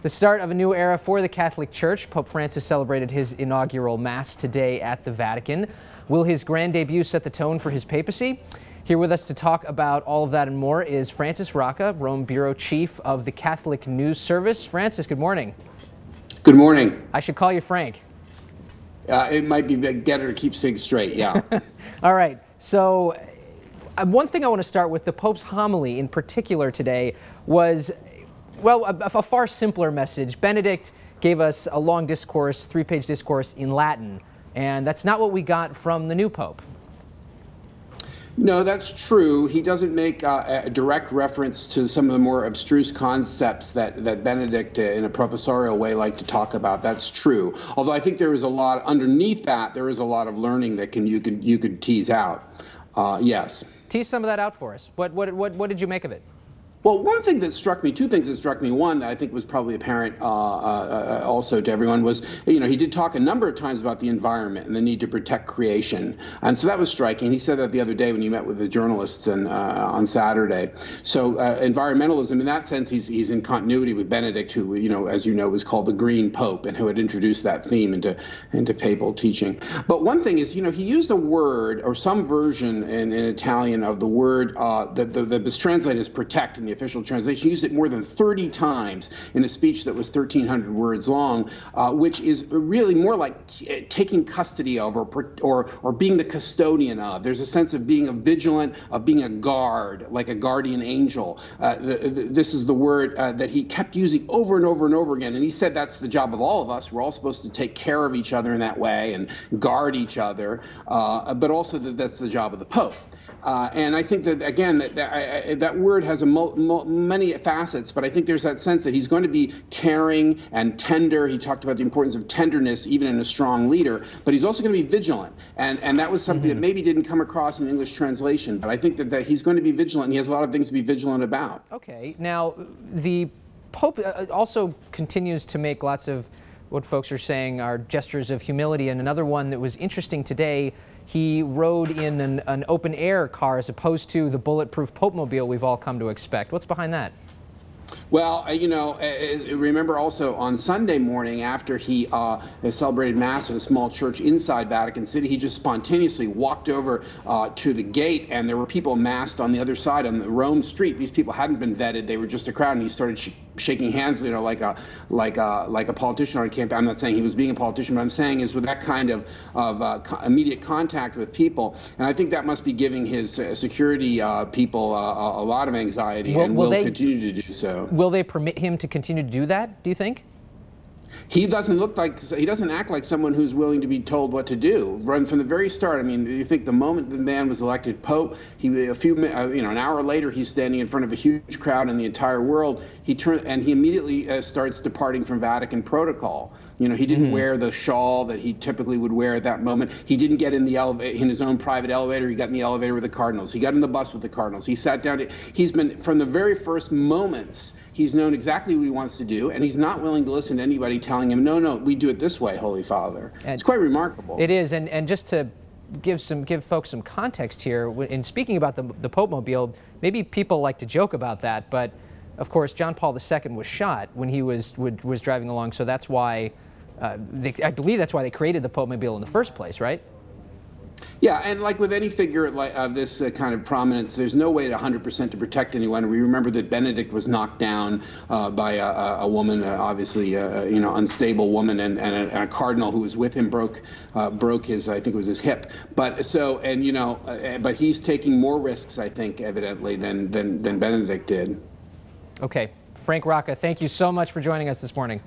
The start of a new era for the Catholic Church. Pope Francis celebrated his inaugural Mass today at the Vatican. Will his grand debut set the tone for his papacy? Here with us to talk about all of that and more is Francis Rocca, Rome Bureau Chief of the Catholic News Service. Francis, good morning. Good morning. I should call you Frank. It might be better to keep things straight, yeah. All right. So one thing I want to start with, the Pope's homily in particular today was, well, a far simpler message. Benedict gave us a long discourse, 3-page discourse in Latin, and that's not what we got from the new Pope. No, that's true. He doesn't make a direct reference to some of the more abstruse concepts that Benedict, in a professorial way, liked to talk about. That's true. Although I think there is a lot underneath that. There is a lot of learning that you could tease out. Yes. Tease some of that out for us. What did you make of it? Well, one thing that struck me, two things that struck me. One that I think was probably apparent also to everyone was, he did talk a number of times about the environment and the need to protect creation. And so that was striking. He said that the other day when he met with the journalists on Saturday. So environmentalism, in that sense, he's in continuity with Benedict, who, as you know, was called the Green Pope and who had introduced that theme into papal teaching. But one thing is, he used a word or some version in Italian of the word that was translated as protect in the official translation. He used it more than 30 times in a speech that was 1,300 words long, which is really more like taking custody of or being the custodian of. There's a sense of being a vigilant, of being a guard, like a guardian angel. This is the word that he kept using over and over and over again. And he said that's the job of all of us. We're all supposed to take care of each other in that way and guard each other, but also that's the job of the Pope. And I think that, again, that word has many facets, but I think there's that sense that he's going to be caring and tender. He talked about the importance of tenderness, even in a strong leader, but he's also going to be vigilant. And that was something that maybe didn't come across in the English translation, but I think that he's going to be vigilant, and he has a lot of things to be vigilant about. Okay. Now, the Pope also continues to make lots of what folks are saying are gestures of humility, and another one that was interesting today, he rode in an open-air car as opposed to the bulletproof Pope-mobile we've all come to expect. What's behind that? Well, remember also on Sunday morning after he celebrated Mass in a small church inside Vatican City, he just spontaneously walked over to the gate, and there were people massed on the other side on the Rome street. These people hadn't been vetted; they were just a crowd, and he started shaking hands, like a politician on campaign. I'm not saying he was being a politician, but I'm saying is with that kind of immediate contact with people, and I think that must be giving his security people a lot of anxiety, and will continue to do so. Will they permit him to continue to do that, do you think? He doesn't act like someone who's willing to be told what to do. Right from the very start. I mean, you think the moment the man was elected Pope, an hour later, he's standing in front of a huge crowd in the entire world. He immediately starts departing from Vatican protocol. He didn't wear the shawl that he typically would wear at that moment. He didn't get in in his own private elevator. He got in the elevator with the cardinals. He got in the bus with the cardinals. He sat down. He's been, from the very first moments, he's known exactly what he wants to do, and he's not willing to listen to anybody telling him, no, we do it this way, Holy Father. It's quite remarkable. It is, and just to give folks some context here, in speaking about the Pope-mobile, maybe people like to joke about that, but of course John Paul II was shot when he was driving along, so that's why, I believe that's why they created the Pope-mobile in the first place, right? Yeah, and like with any figure of this kind of prominence, there's no way to 100% to protect anyone. We remember that Benedict was knocked down by a woman, obviously, unstable woman, and a cardinal who was with him broke his, I think it was his hip. But he's taking more risks, I think, evidently, than Benedict did. Okay, Frank Rocca, thank you so much for joining us this morning.